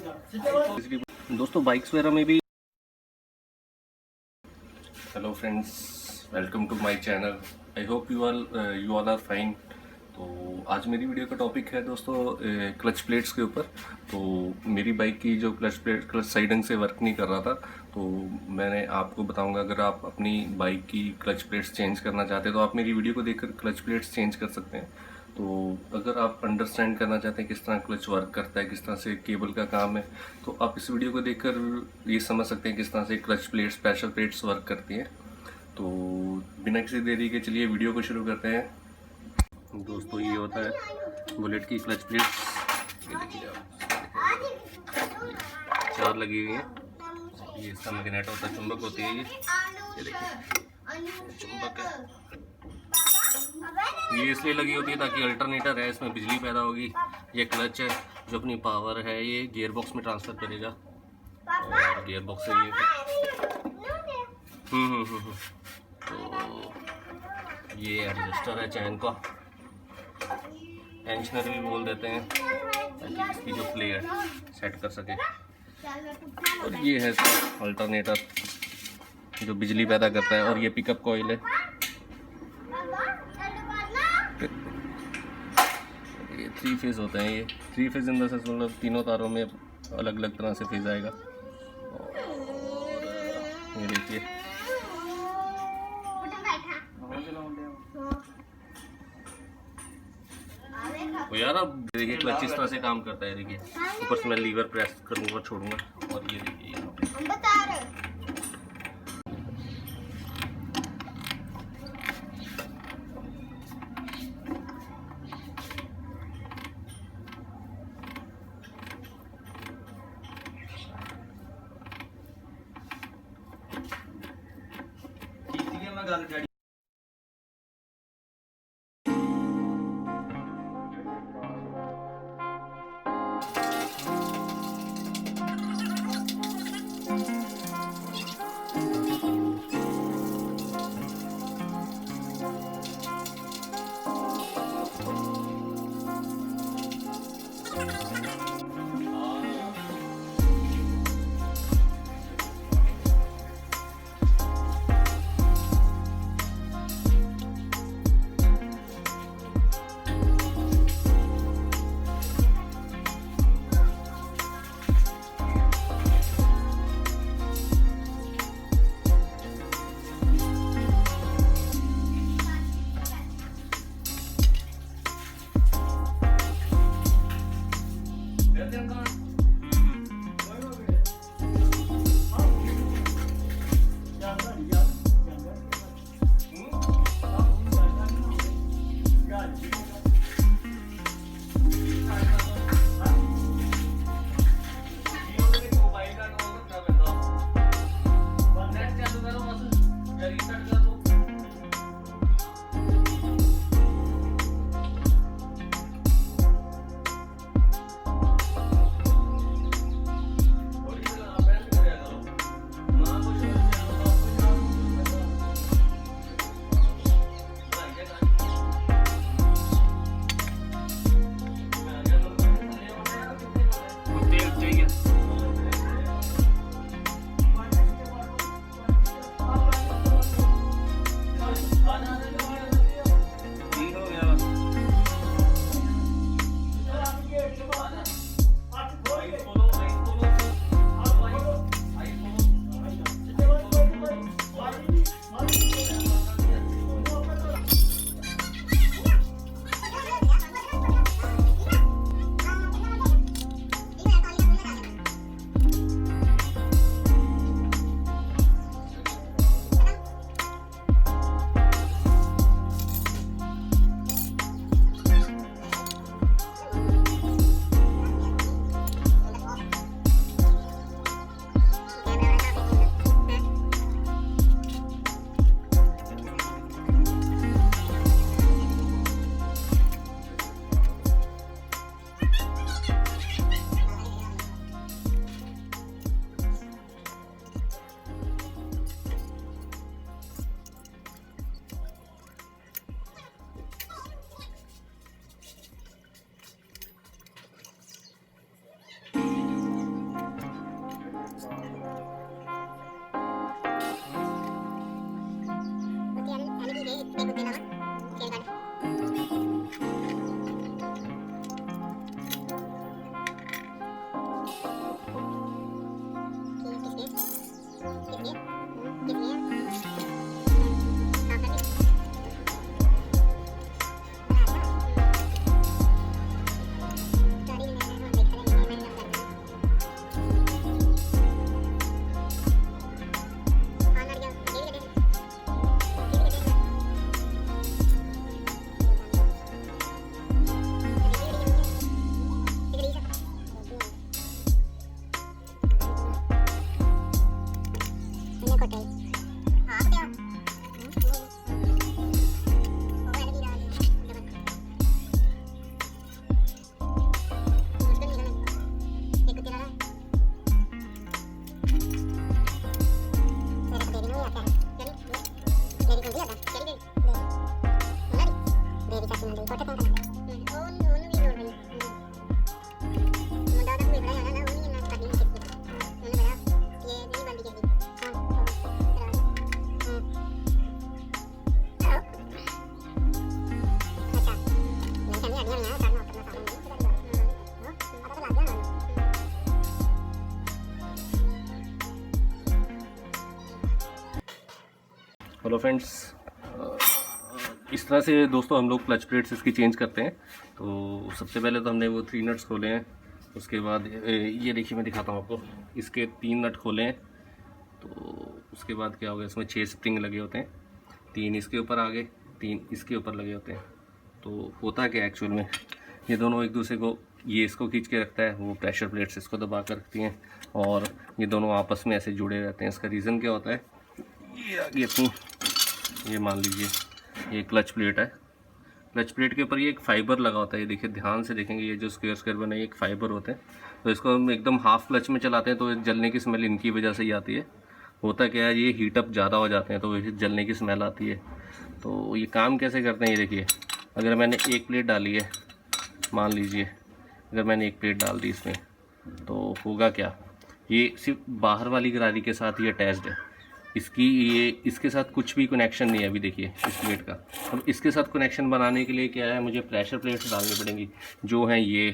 दोस्तों बाइक्स वगैरह में भी। Hello friends, welcome to my channel. I hope you all are fine. तो आज मेरी वीडियो का टॉपिक है दोस्तों क्लच प्लेट्स के ऊपर। तो मेरी बाइक की जो क्लच सही ढंग से वर्क नहीं कर रहा था, तो मैंने आपको बताऊंगा अगर आप अपनी बाइक की क्लच प्लेट्स चेंज करना चाहते हैं तो आप मेरी वीडियो को देखकर क्लच प्लेट्स चेंज कर सकते हैं। तो अगर आप अंडरस्टैंड करना चाहते हैं किस तरह क्लच वर्क करता है, किस तरह से केबल का काम है, तो आप इस वीडियो को देखकर ये समझ सकते हैं किस तरह से clutch plates, pressure plates work करती हैं। तो बिना किसी देरी के चलिए वीडियो को शुरू करते हैं। दोस्तों ये होता है बुलेट की क्लच प्लेट्स। ये देखिए आप, 4 लगी हुई हैं। ये इसका मैग्नेट होता है, चुंबक होती है ये देखिए चुंबक है। ये इसलिए लगी होती है ताकि अल्टरनेटर है, इसमें बिजली पैदा होगी। ये क्लच है जो अपनी पावर है ये गियर बॉक्स में ट्रांसफ़र करेगा, और गियर बॉक्स से ये तो ये एडजस्टर है चैन का, टेंशनर भी बोल देते हैं, ताकि इसकी जो प्ले है सेट कर सके। और ये है इसका अल्टरनेटर जो बिजली पैदा करता है, और ये पिकअप कॉइल है। ये 3 फेज़ होते हैं। ये 3 फेज़ इन द सेंस मतलब तीनों तारों में अलग अलग तरह से फेज़ आएगा। और ये देखिए तो यार, अब देखिए क्लच इस तरह से काम करता है। देखिए ऊपर से मैं लीवर प्रेस करूँगा, छोड़ूंगा, और ये देखिए गल हेलो फ्रेंड्स, इस तरह से दोस्तों हम लोग क्लच प्लेट्स इसकी चेंज करते हैं। तो सबसे पहले तो हमने वो 3 नट्स खोले हैं। उसके बाद ये देखिए मैं दिखाता हूँ आपको, इसके 3 नट खोले हैं। तो उसके बाद क्या होगा, इसमें 6 स्प्रिंग लगे होते हैं, 3 इसके ऊपर आगे, 3 इसके ऊपर लगे होते हैं। तो होता क्या एक्चुअल में, ये दोनों एक दूसरे को, ये इसको खींच के रखता है, वो प्रेशर प्लेट्स इसको दबा कर रखती हैं, और ये दोनों आपस में ऐसे जुड़े रहते हैं। इसका रीज़न क्या होता है, ये आगे अपनी, ये मान लीजिए ये क्लच प्लेट है। क्लच प्लेट के ऊपर ये एक फाइबर लगा होता है, ये देखिए ध्यान से देखेंगे, ये जो स्क्वायर स्क्वायर बने एक फाइबर होते हैं। तो इसको हम एकदम हाफ क्लच में चलाते हैं तो जलने की स्मेल इनकी वजह से ही आती है। होता क्या है, ये हीटअप ज़्यादा हो जाते हैं तो जलने की स्मेल आती है। तो ये काम कैसे करते हैं, ये देखिए, अगर मैंने एक प्लेट डाली है, मान लीजिए अगर मैंने एक प्लेट डाल दी इसमें, तो होगा क्या, ये सिर्फ बाहर वाली गरारी के साथ ही अटैच्ड है, इसकी ये इसके साथ कुछ भी कनेक्शन नहीं है। अभी देखिए इस प्लेट का, अब इसके साथ कनेक्शन बनाने के लिए क्या है, मुझे प्रेशर प्लेट्स डालनी पड़ेंगी, जो हैं ये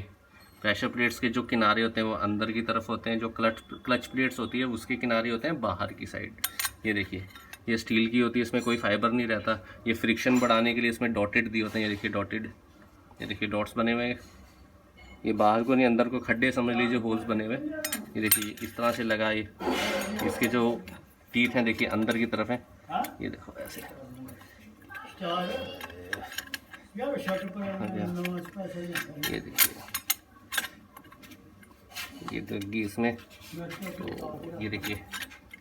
प्रेशर प्लेट्स के जो किनारे होते हैं वो अंदर की तरफ होते हैं, जो क्लच प्लेट्स होती है उसके किनारे होते हैं बाहर की साइड। ये देखिए, ये स्टील की होती है, इसमें कोई फाइबर नहीं रहता। ये फ्रिक्शन बढ़ाने के लिए इसमें डॉटेड दिए होते हैं, ये देखिए डॉटेड, ये देखिए डॉट्स बने हुए हैं। ये बाहर को नहीं, अंदर को खड्डे समझ लीजिए, होल्स बने हुए। ये देखिए इस तरह से लगा, ये इसके जो टीथ हैं देखिए अंदर की तरफ हैं, ये देखो ऐसे। ये देखिए, ये लगी इसमें, तो ये देखिए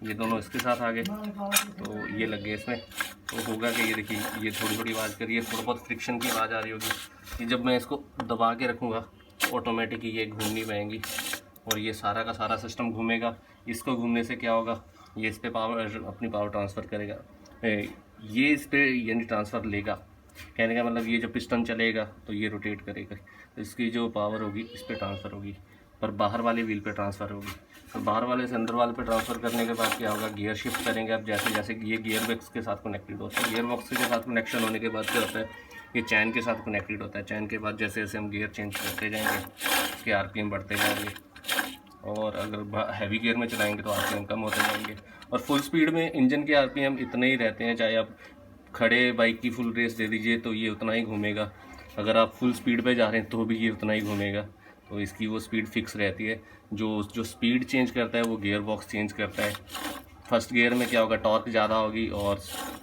ये दोनों इसके साथ आ गए, तो ये लग गए इसमें। तो होगा कि ये देखिए, ये थोड़ी थोड़ी आवाज़ करिए, थोड़ा बहुत फ्रिक्शन की आवाज़ आ रही होगी। कि जब मैं इसको दबा के रखूँगा ऑटोमेटिक ये घूमनी पाएंगी, और ये सारा का सारा सिस्टम घूमेगा। इसको घूमने से क्या होगा, ये इस पर पावर, अपनी पावर ट्रांसफ़र करेगा, ये इस पर यानी ट्रांसफ़र लेगा। कहने का मतलब ये जो पिस्टन चलेगा तो ये रोटेट करेगा, तो इसकी जो पावर होगी इस पर ट्रांसफ़र होगी, पर बाहर वाले व्हील पे ट्रांसफ़र होगी। तो बाहर वाले से अंदर वाले पे ट्रांसफ़र करने के बाद क्या होगा, गियर शिफ्ट करेंगे। अब जैसे जैसे ये गियर बॉक्स के साथ कनेक्टेड होता है, गियर बॉक्स के साथ कनेक्शन होने के बाद क्या होता है, ये चैन के साथ कनेक्टेड होता है। चैन के बाद जैसे जैसे हम गियर चेंज करते जाएंगे, इसके आरपीएम बढ़ते जाएंगे, और अगर हैवी गियर में चलाएंगे तो आरपीएम कम होते जाएंगे। और फुल स्पीड में इंजन के आरपीएम इतने ही रहते हैं, चाहे आप खड़े बाइक की फुल रेस दे दीजिए तो ये उतना ही घूमेगा। अगर आप फुल स्पीड पे जा रहे हैं तो भी ये उतना ही घूमेगा। तो इसकी वो स्पीड फिक्स रहती है। जो स्पीड चेंज करता है वो गियर बॉक्स चेंज करता है। फर्स्ट गियर में क्या होगा, टॉर्क ज़्यादा होगी और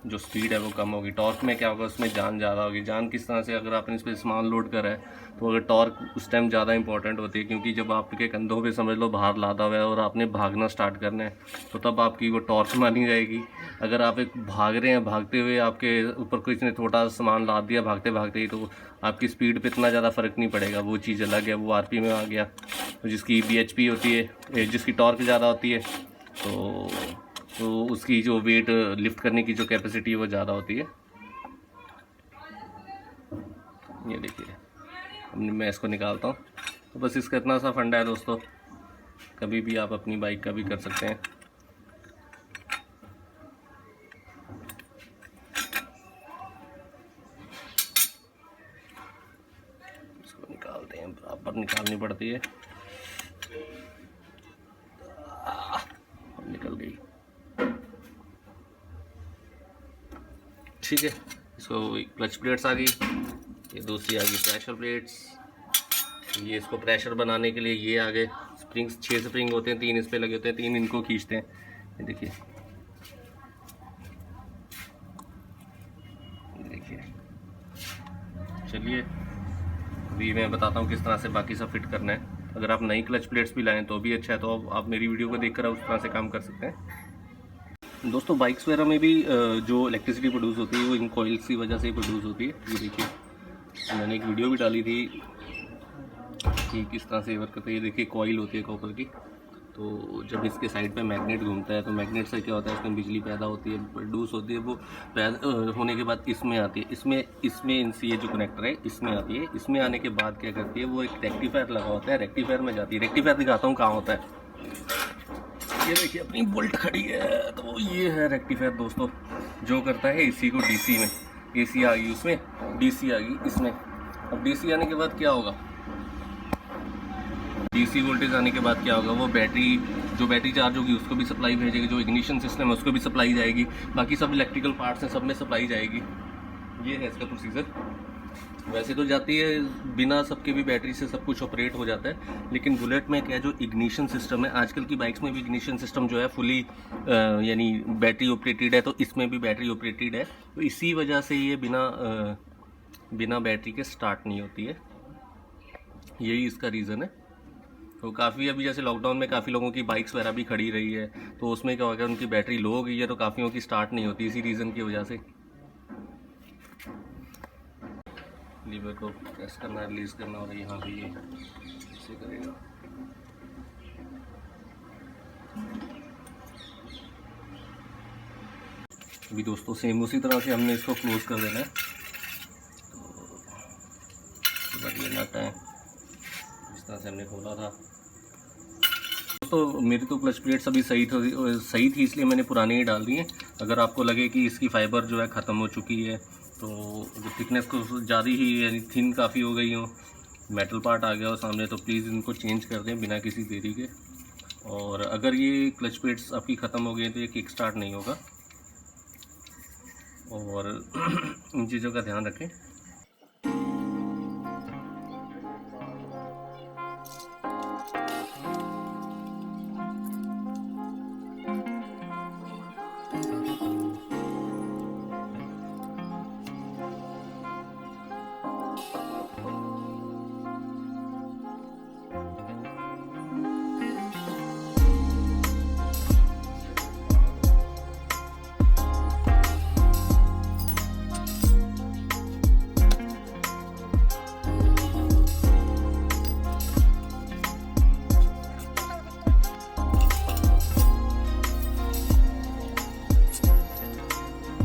जो स्पीड है वो कम होगी। टॉर्क में क्या होगा, उसमें जान ज़्यादा होगी। जान किस तरह से, अगर आपने इस पर सामान लोड करा है तो अगर टॉर्क उस टाइम ज़्यादा इंपॉर्टेंट होती है, क्योंकि जब आपके कंधों पे समझ लो भार लादा हुआ है और आपने भागना स्टार्ट करना है तो तब आपकी वो टॉर्क मानी जाएगी। अगर आप एक भाग रहे हैं, भागते हुए आपके ऊपर किसी ने थोड़ा सामान लाद दिया भागते भागते ही, तो आपकी स्पीड पे इतना ज़्यादा फ़र्क नहीं पड़ेगा, वो चीज़ अलग है, वो आरपी में आ गया। तो जिसकी bhp होती है, जिसकी टॉर्क ज़्यादा होती है, तो उसकी जो वेट लिफ्ट करने की जो कैपेसिटी है वो ज़्यादा होती है। ये देखिए, मैं इसको निकालता हूँ। तो बस इसका इतना सा फंडा है दोस्तों, कभी भी आप अपनी बाइक का भी कर सकते हैं। इसको निकालते हैं, बराबर निकालनी पड़ती है। ठीक है। इसको क्लच प्लेट्स आ गई, ये दूसरी आ गई प्रेशर प्लेट्स। ये इसको प्रेशर बनाने के लिए ये आ गए स्प्रिंग्स, 6 स्प्रिंग होते हैं, 3 इस पे लगे होते हैं, 3 इनको खींचते हैं। ये देखिए देखिए। चलिए अभी मैं बताता हूँ किस तरह से बाकी सब फिट करना है। अगर आप नई क्लच प्लेट्स भी लाएँ तो भी अच्छा है, तो आप मेरी वीडियो को देखकर उस तरह से काम कर सकते हैं। दोस्तों बाइक्स वगैरह में भी जो इलेक्ट्रिसिटी प्रोड्यूस होती है वो इन कॉइल्स की वजह से ही प्रोड्यूस होती है। ये देखिए मैंने एक वीडियो भी डाली थी कि किस तरह से वर्क करता है। ये देखिए कॉइल होती है कॉपर की, तो जब इसके साइड पे मैग्नेट घूमता है तो मैग्नेट से क्या होता है, इसमें बिजली पैदा होती है, प्रोड्यूस होती है। वो पैदा होने के बाद इसमें आती है, इसमें इनसे ये जो कनेक्टर है इसमें आती है। इसमें आने के बाद क्या करती है, वो एक रेक्टिफायर लगा होता है, रेक्टिफायर में जाती है। रेक्टिफायर दिखाता हूँ कहाँ होता है। ये देखिए अपनी बोल्ट खड़ी है, तो ये है रेक्टिफायर दोस्तों, जो करता है इसी को डीसी में। एसी आ गई उसमें, डीसी आ गई इसमें। अब डीसी आने के बाद क्या होगा, डीसी वोल्टेज आने के बाद क्या होगा, वो बैटरी, जो बैटरी चार्ज होगी उसको भी सप्लाई भेजेगी, जो इग्निशन सिस्टम है उसको भी सप्लाई जाएगी, बाकी सब इलेक्ट्रिकल पार्ट्स हैं सब में सप्लाई जाएगी। ये है इसका प्रोसीजर। वैसे तो जाती है बिना सबके भी बैटरी से सब कुछ ऑपरेट हो जाता है, लेकिन बुलेट में क्या है, जो इग्निशन सिस्टम है, आजकल की बाइक्स में भी इग्निशन सिस्टम जो है फुली यानी बैटरी ऑपरेटेड है, तो इसमें भी बैटरी ऑपरेटेड है। तो इसी वजह से ये बिना बैटरी के स्टार्ट नहीं होती है, यही इसका रीज़न है। तो काफ़ी अभी जैसे लॉकडाउन में काफ़ी लोगों की बाइक्स वगैरह भी खड़ी रही है, तो उसमें क्या होगा, उनकी बैटरी लो हो गई है, तो काफ़ियों की स्टार्ट नहीं होती इसी रीज़न की वजह से। लीवर को प्रेस करना, रिलीज़ करना, और यहाँ भी ये ऐसे करेगा। अभी दोस्तों सेम उसी तरह से हमने इसको क्लोज कर देना है। तो ये नट है, इस तरह से हमने खोला था। तो मेरी तो क्लच प्लेट्स अभी सही थी, इसलिए मैंने पुरानी ही डाल दी है। अगर आपको लगे कि इसकी फाइबर जो है ख़त्म हो चुकी है, तो जो थिकनेस को ज़्यादा ही यानी थिन काफ़ी हो गई हो, मेटल पार्ट आ गया हो सामने, तो प्लीज़ इनको चेंज कर दें बिना किसी देरी के। और अगर ये क्लच प्लेट्स आपकी ख़त्म हो गई तो ये किक स्टार्ट नहीं होगा, और इन चीज़ों का ध्यान रखें।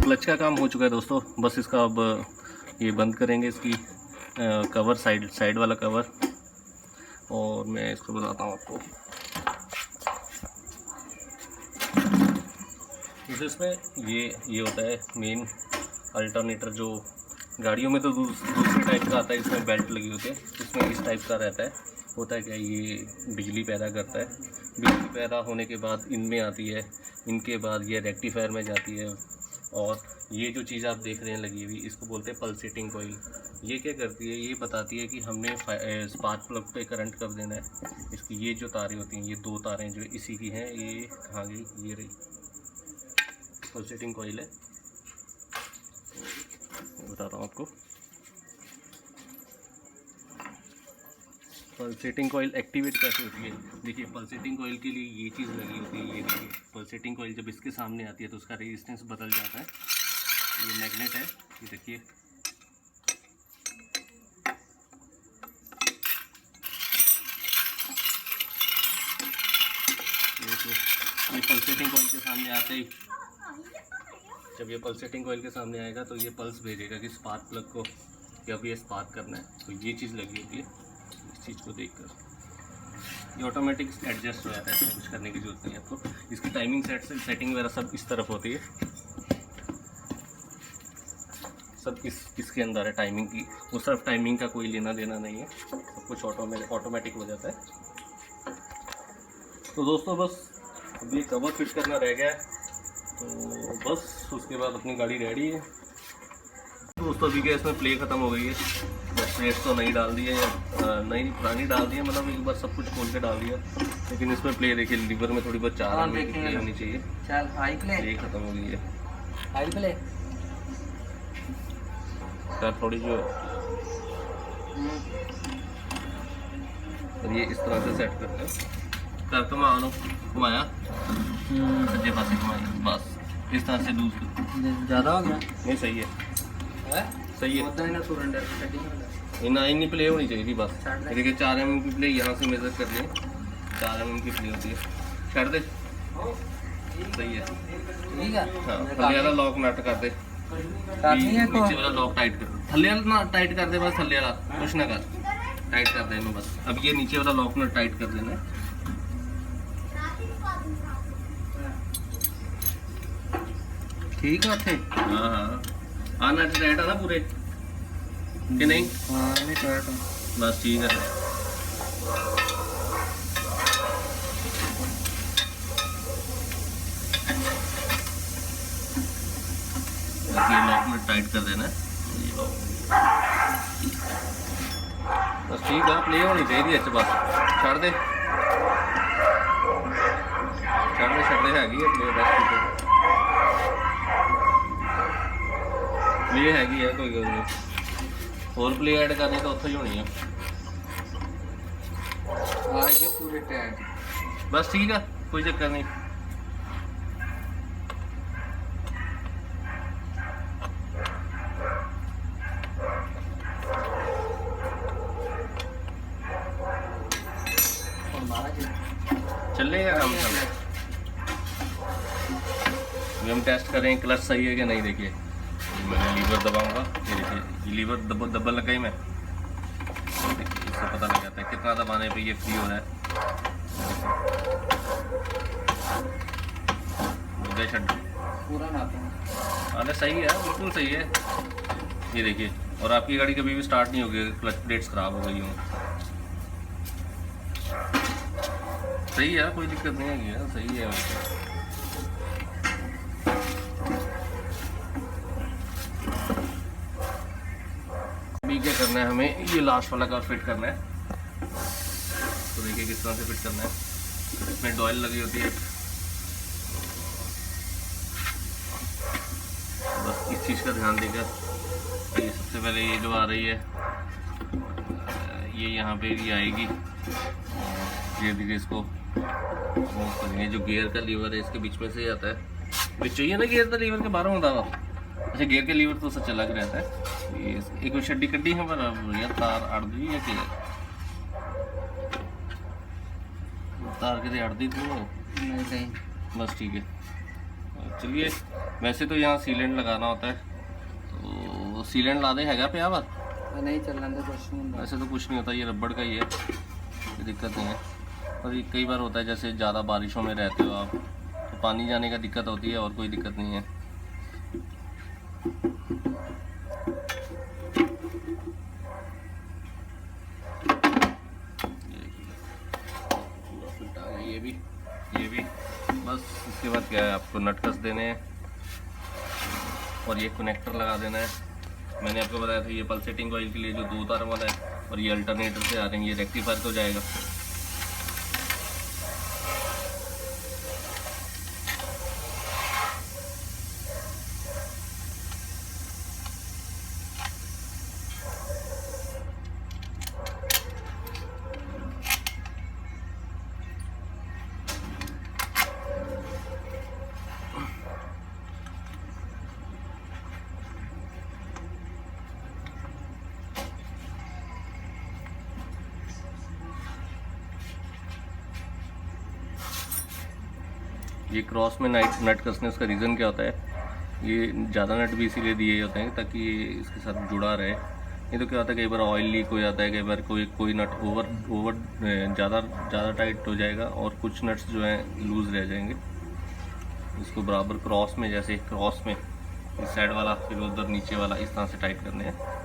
क्लच का काम हो चुका है दोस्तों, बस इसका अब ये बंद करेंगे, इसकी कवर साइड वाला कवर। और मैं इसको बताता हूँ आपको, इसमें ये होता है मेन अल्टरनेटर। जो गाड़ियों में तो दूसरे टाइप का आता है, इसमें बेल्ट लगी होती है, इसमें इस टाइप का रहता है। होता है क्या, ये बिजली पैदा करता है, बिजली पैदा होने के बाद इनमें आती है, इनके बाद ये रेक्टिफायर में जाती है। और ये जो चीज़ आप देख रहे हैं लगी हुई, इसको बोलते हैं पल्सेटिंग कॉइल। ये क्या करती है, ये बताती है कि हमने स्पार्क प्लग पे करंट कब देना है। इसकी ये जो तारें होती हैं, ये 2 तारें जो इसी की हैं, ये कहाँ गई, ये रही, पल्सेटिंग कॉइल है। बता रहा हूँ आपको, पल्सेटिंग कॉइल एक्टिवेट कैसे होती है। देखिए पल्सेटिंग कॉइल के लिए ये चीज़ लगी होती है, ये देखिए पल्सेटिंग कॉइल जब इसके सामने आती है तो उसका रेजिस्टेंस बदल जाता है। ये मैग्नेट है, ये देखिए, ये पल्सेटिंग कॉइल के सामने आते ही, जब ये पल्सेटिंग कॉइल के सामने आएगा तो ये पल्स भेजेगा कि स्पार्क प्लग को कि अब ये स्पार्क करना है। तो ये चीज़ लगी होती है, इस चीज़ को देखकर ये ऑटोमेटिक एडजस्ट हो जाता है, इसमें कुछ करने की जरूरत नहीं है आपको। इसकी टाइमिंग सेटिंग वगैरह सब इस तरफ होती है, सब इसके अंदर है टाइमिंग की। उस तरफ टाइमिंग का कोई लेना देना नहीं है, सब कुछ ऑटोमेटिक हो जाता है। तो दोस्तों बस अब ये कवर फिट करना रह गया है, तो बस उसके बाद अपनी गाड़ी रेडी है। दोस्तों अभी क्या इसमें प्ले खत्म हो गई है, बस प्लेट्स तो नई डाल दी है या नई पुरानी डाल दी है, मतलब एक बार सब कुछ खोल के डाल दिया, लेकिन इसमें प्ले देखिए लीवर में थोड़ी बहुत 4 एमएम की प्ले होनी चाहिए। चल हाई प्ले खत्म हो गई है हाई प्ले यार थोड़ी जो, और ये इस तरह से सेट करते हैं, कर घुमाया सज्जे पासे घुमाया, बस इस तरह से लूज ज़्यादा हो गया नहीं, सही है सही है। होता है ना सुरेंडर ना इतनी प्ले होनी चाहिए थी बस। देखिए 4 एमएम की प्ले यहाँ से मेजर कर लिए, 4 एमएम की प्ले होती है, छड़ दे सही है। ठीक है हाँ थल्ले वाला लॉक नट कर दे, नीचे वाला लॉक टाइट कर, थल्ले वाला ना टाइट कर दे बस, थल्ले वाला कुछ ना कर, टाइट कर दे बस। अब ये नीचे वाला लॉक नट टाइट कर देना है। ठीक है थे, हाँ हाँ नट टाइट है ना पूरे कि नहीं? हाँ नहीं टाइट है बस ठीक है। ये लॉक में टाइट कर देना है, बस ठीक है। प्ले होनी चाहिए अच्छे पास, छड़ दे हैगी है प्ले, बस ठीक है प्ले हैगी है, कोई गल नहीं। और प्ले ऐड करनी तो उत्थे ही होनी है। ये पूरे टाइट बस ठीक है, कोई चक्कर नहीं। चलेगा काम सब। हम टेस्ट करें क्लच सही है कि नहीं। देखिए मैंने लीवर दबाऊंगा, ये देखिए लीवर दबल लगा ही मैं, इससे पता लग जाता है कितना दबाने पे ये फ्री हो रहा है। पूरा नापना, अरे सही है, बिल्कुल सही है। ये देखिए, और आपकी गाड़ी कभी भी स्टार्ट नहीं होगी क्लच प्लेट्स खराब हो गई हो। सही है, कोई दिक्कत नहीं है, सही है। अभी क्या करना है हमें, ये लास्ट वाला कवर फिट करना है। तो देखिए किस तरह से फिट करना है। इसमें डॉयल लगी होती है, बस इस चीज़ का ध्यान देकर। ये सबसे पहले ये जो आ रही है ये यहाँ पे भी आएगी, और ये देखिए इसको मूव करेंगे। जो गियर का लीवर है इसके बीच में से ही आता है, बीच चाहिए ना गियर का लीवर के बाहर होता है। अच्छा गियर के लीवर तो सच अलग रहता है। ये एक शड्डी कड्डी है पर यार तार अड़ गई है कि तार के अड़ दी थी नहीं बस ठीक है। चलिए, वैसे तो यहाँ सीलेंट लगाना होता है, तो सीलेंट ला दे हैगा पे आवा नहीं चलना तो कुछ नहीं, वैसे तो कुछ नहीं होता, ये रबड़ का ही है, कोई दिक्कत नहीं है। पर कई बार होता है जैसे ज़्यादा बारिशों में रहते हो आप, तो पानी जाने का दिक्कत होती है, और कोई दिक्कत नहीं है। ये भी बस। इसके बाद क्या है, आपको नट कस देने हैं और ये कनेक्टर लगा देना है। मैंने आपको बताया था ये पल्सेटिंग कॉइल के लिए जो 2 तार वाला है, और ये अल्टरनेटर से आ रहे हैं, ये रेक्टिफायर तो जाएगा। ये क्रॉस में नट कसने उसका रीज़न क्या होता है, ये ज़्यादा नट भी इसीलिए दिए होते हैं ताकि ये इसके साथ जुड़ा रहे। नहीं तो क्या होता है, कई बार ऑयल लीक हो जाता है, कई बार कोई नट ओवर ज़्यादा टाइट हो जाएगा, और कुछ नट्स जो हैं लूज़ रह जाएंगे। इसको बराबर क्रॉस में, जैसे क्रॉस में इस साइड वाला, फिर उधर नीचे वाला, इस तरह से टाइट करने हैं।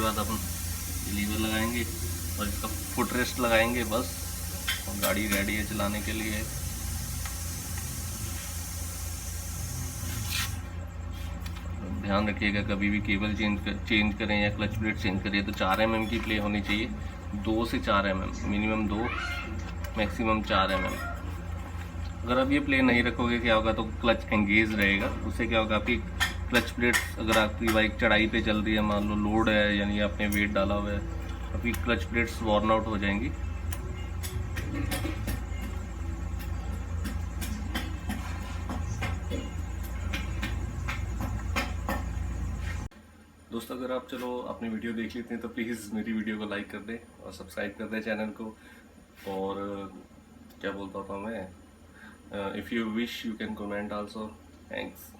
बाद अपन लीवर लगाएंगे और इसका फुट रेस्ट लगाएंगे बस, और गाड़ी रेडी है चलाने के लिए। ध्यान रखिएगा कभी भी केबल चेंज करें या क्लच प्लेट चेंज करें तो 4 mm की प्ले होनी चाहिए, 2 से 4 mm, मिनिमम 2 मैक्सिमम 4 mm। अगर आप ये प्ले नहीं रखोगे क्या होगा, तो क्लच एंगेज रहेगा, उससे क्या होगा आपकी क्लच प्लेट, अगर आपकी बाइक चढ़ाई पे चल रही है, मान लो लोड है यानी आपने वेट डाला हुआ है, आपकी क्लच प्लेट्स वॉर्न आउट हो जाएंगी। दोस्तों अगर आप चलो अपनी वीडियो देख लेते हैं तो प्लीज़ मेरी वीडियो को लाइक कर दें और सब्सक्राइब कर दें चैनल को। और क्या बोलता था मैं, if you wish you can comment also. Thanks.